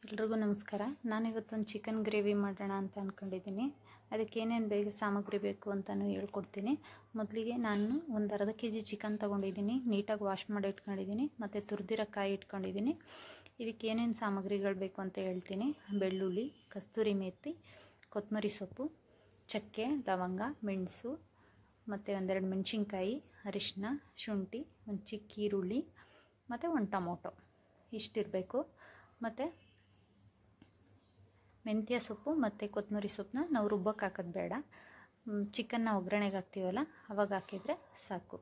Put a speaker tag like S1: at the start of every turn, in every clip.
S1: ಎಲ್ರಿಗೂ ನಮಸ್ಕಾರ. ನಾನಿವತ್ತೊಂದು chicken gravy ಮಾಡೋಣ ಅಂತ ಅಂದ್ಕೊಂಡಿದ್ದೀನಿ. ಅದಕ್ಕೆ ಏನೇನು ಬೇಗ ಸಾಮಗ್ರಿ ಬೇಕು ಅಂತಲೂ ಹೇಳ್ಕೊಡ್ತೀನಿ. ಮೊದಲಿಗೆ ನಾನು ಒಂದು ಅರ್ಧ ಕೆಜಿ ಚಿಕನ್ ತೊಗೊಂಡಿದ್ದೀನಿ. ನೀಟಾಗಿ ವಾಶ್ ಮಾಡಿ ಇಟ್ಕೊಂಡಿದ್ದೀನಿ. ಮತ್ತು ತುರಿದಿರೋ ಕಾಯಿ ಇಟ್ಕೊಂಡಿದ್ದೀನಿ. ಇದಕ್ಕೆ ಏನೇನು ಸಾಮಗ್ರಿಗಳು ಬೇಕು ಅಂತ ಹೇಳ್ತೀನಿ. ಬೆಳ್ಳುಳ್ಳಿ, ಕಸ್ತೂರಿ ಮೇಥಿ, ಕೊತ್ತಂಬರಿ ಸೊಪ್ಪು, ಚಕ್ಕೆ, ಲವಂಗ, ಮೆಣಸು, ಮತ್ತು ಒಂದೆರಡು ಮೆಣಸಿನ್ಕಾಯಿ, ಅರಿಶಿನ, ಶುಂಠಿ, ಒಂದು ಚಿಕ್ಕ ಈರುಳ್ಳಿ ಮತ್ತು ಒಂದು ಟೊಮೊಟೊ ಇಷ್ಟಿರಬೇಕು. ಮತ್ತು ಮೆಂತ್ಯ ಸೊಪ್ಪು ಮತ್ತು ಕೊತ್ತಂಬರಿ ಸೊಪ್ಪನ್ನ ನಾವು ರುಬ್ಬಕ್ಕೆ ಹಾಕೋದು ಬೇಡ. ಚಿಕನ್ನ ಒಗ್ಗರಣೆಗೆ ಹಾಕ್ತೀವಲ್ಲ ಅವಾಗ ಹಾಕಿದರೆ ಸಾಕು.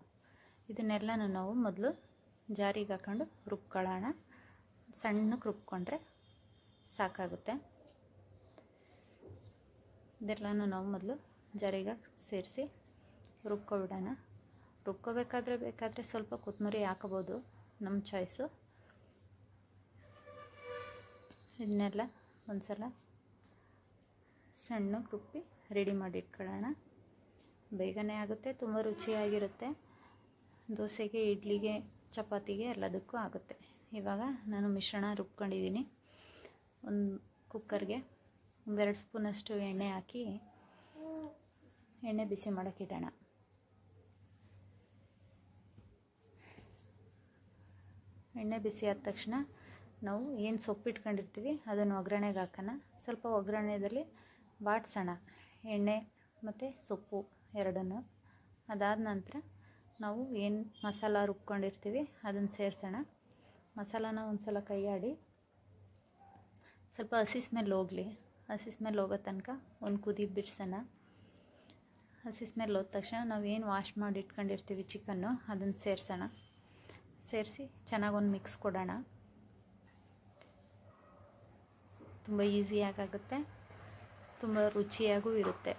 S1: ಇದನ್ನೆಲ್ಲನೂ ನಾವು ಮೊದಲು ಜಾರಿಗೆ ಹಾಕ್ಕೊಂಡು ರುಬ್ಕೊಳ್ಳೋಣ. ಸಣ್ಣಕ್ಕೆ ರುಬ್ಕೊಂಡ್ರೆ ಸಾಕಾಗುತ್ತೆ. ಇದೆಲ್ಲನೂ ನಾವು ಮೊದಲು ಜಾರಿಗೆ ಸೇರಿಸಿ ರುಬ್ಕೊಬಿಡೋಣ. ರುಬ್ಕೋಬೇಕಾದ್ರೆ ಸ್ವಲ್ಪ ಕೊತ್ತಂಬರಿ ಹಾಕೋಬೋದು, ನಮ್ಮ ಚಾಯ್ಸು. ಇದನ್ನೆಲ್ಲ ಒಂದು ಸಲ ಸಣ್ಣಗೆ ರುಬ್ಬಿ ರೆಡಿ ಮಾಡಿ ಇಟ್ಕೊಳ್ಳೋಣ. ಬೇಗನೆ ಆಗುತ್ತೆ, ತುಂಬ ರುಚಿಯಾಗಿರುತ್ತೆ. ದೋಸೆಗೆ, ಇಡ್ಲಿಗೆ, ಚಪಾತಿಗೆ ಎಲ್ಲದಕ್ಕೂ ಆಗುತ್ತೆ. ಇವಾಗ ನಾನು ಮಿಶ್ರಣ ರುಬ್ಕೊಂಡಿದ್ದೀನಿ. ಒಂದು ಕುಕ್ಕರ್ಗೆ ಒಂದೆರಡು ಸ್ಪೂನಷ್ಟು ಎಣ್ಣೆ ಹಾಕಿ ಎಣ್ಣೆ ಬಿಸಿ ಮಾಡೋಕ್ಕಿಡೋಣ. ಎಣ್ಣೆ ಬಿಸಿ ಆದ ತಕ್ಷಣ ನಾವು ಏನು ಸೊಪ್ಪು ಇಟ್ಕೊಂಡಿರ್ತೀವಿ ಅದನ್ನು ಒಗ್ಗರಣೆಗೆ ಹಾಕೋಣ. ಸ್ವಲ್ಪ ಒಗ್ಗರಣೆಯಲ್ಲಿ ಬಾಡಿಸೋಣ, ಎಣ್ಣೆ ಮತ್ತು ಸೊಪ್ಪು ಎರಡನ್ನೂ. ಅದಾದ ನಂತರ ನಾವು ಏನು ಮಸಾಲ ರುಬ್ಕೊಂಡಿರ್ತೀವಿ ಅದನ್ನು ಸೇರಿಸೋಣ. ಮಸಾಲಾನ ಒಂದು ಸಲ ಕೈ ಆಡಿ ಸ್ವಲ್ಪ ಹಸಿ ಸ್ಮೆಲ್ ಹೋಗಲಿ. ಹಸಿ ಸ್ಮೆಲ್ ಹೋಗೋ ತನಕ ಒಂದು ಕುದಿ ಬಿಡಿಸೋಣ. ಹಸಿ ಸ್ಮೆಲ್ ಹೋದ ತಕ್ಷಣ ನಾವು ಏನು ವಾಶ್ ಮಾಡಿ ಇಟ್ಕೊಂಡಿರ್ತೀವಿ ಚಿಕನ್ನು ಅದನ್ನು ಸೇರಿಸೋಣ. ಸೇರಿಸಿ ಚೆನ್ನಾಗಿ ಒಂದು ಮಿಕ್ಸ್ ಕೊಡೋಣ. ತುಂಬ ಈಸಿಯಾಗುತ್ತೆ, ತುಂಬ ರುಚಿಯಾಗೂ ಇರುತ್ತೆ.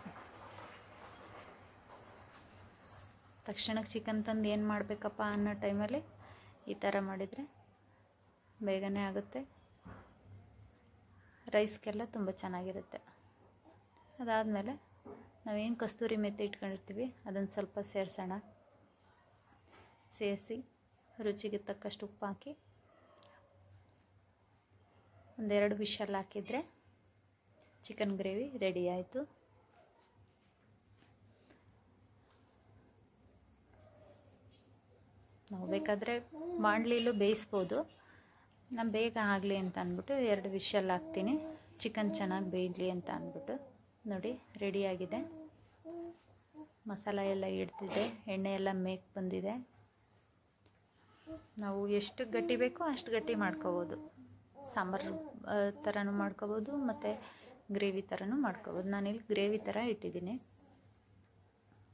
S1: ತಕ್ಷಣಕ್ಕೆ ಚಿಕನ್ ತಂದು ಏನು ಮಾಡಬೇಕಪ್ಪ ಅನ್ನೋ ಟೈಮಲ್ಲಿ ಈ ಥರ ಮಾಡಿದರೆ ಬೇಗನೆ ಆಗುತ್ತೆ. ರೈಸ್ಗೆಲ್ಲ ತುಂಬ ಚೆನ್ನಾಗಿರುತ್ತೆ. ಅದಾದಮೇಲೆ ನಾವೇನು ಕಸ್ತೂರಿ ಮೆಥಿ ಇಟ್ಕೊಂಡಿರ್ತೀವಿ ಅದನ್ನು ಸ್ವಲ್ಪ ಸೇರಿಸೋಣ. ಸೇರಿಸಿ ರುಚಿಗೆ ತಕ್ಕಷ್ಟು ಉಪ್ಪು ಹಾಕಿ ಒಂದೆರಡು ವಿಷಲ್ ಹಾಕಿದರೆ ಚಿಕನ್ ಗ್ರೇವಿ ರೆಡಿ ಆಯಿತು. ನಾವು ಬೇಕಾದರೆ ಬಾಣಲಿಲೂ ಬೇಯಿಸ್ಬೋದು. ನಾನು ಬೇಗ ಆಗಲಿ ಅಂತ ಅಂದ್ಬಿಟ್ಟು 2 ವಿಷಲ್ ಹಾಕ್ತೀನಿ, ಚಿಕನ್ ಚೆನ್ನಾಗಿ ಬೇಯಲಿ ಅಂತ ಅಂದ್ಬಿಟ್ಟು. ನೋಡಿ ರೆಡಿಯಾಗಿದೆ. ಮಸಾಲ ಎಲ್ಲ ಹಿಡ್ದಿದೆ, ಎಣ್ಣೆ ಎಲ್ಲ ಮೇಕ್ ಬಂದಿದೆ. ನಾವು ಎಷ್ಟು ಗಟ್ಟಿ ಬೇಕೋ ಅಷ್ಟು ಗಟ್ಟಿ ಮಾಡ್ಕೋಬೋದು. ಸಾಂಬಾರು ಥರನೂ ಮಾಡ್ಕೋಬೋದು ಮತ್ತು ಗ್ರೇವಿ ಥರನೂ ಮಾಡ್ಕೋಬೋದು. ನಾನಿಲ್ಲಿ ಗ್ರೇವಿ ಥರ ಇಟ್ಟಿದ್ದೀನಿ,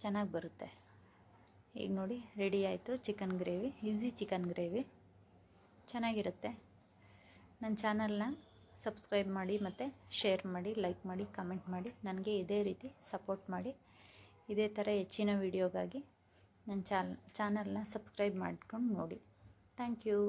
S1: ಚೆನ್ನಾಗಿ ಬರುತ್ತೆ. ಈಗ ನೋಡಿ ರೆಡಿ ಆಯಿತು chicken gravy. Easy chicken gravy ಚೆನ್ನಾಗಿರುತ್ತೆ. ನನ್ನ ಚಾನಲ್ನ ಸಬ್ಸ್ಕ್ರೈಬ್ ಮಾಡಿ ಮತ್ತು ಶೇರ್ ಮಾಡಿ, ಲೈಕ್ ಮಾಡಿ, ಕಮೆಂಟ್ ಮಾಡಿ. ನನಗೆ ಇದೇ ರೀತಿ ಸಪೋರ್ಟ್ ಮಾಡಿ. ಇದೇ ಥರ ಹೆಚ್ಚಿನ ವೀಡಿಯೋಗಾಗಿ ನನ್ನ ಚಾನಲ್ನ ಸಬ್ಸ್ಕ್ರೈಬ್ ಮಾಡ್ಕೊಂಡು ನೋಡಿ. Thank you.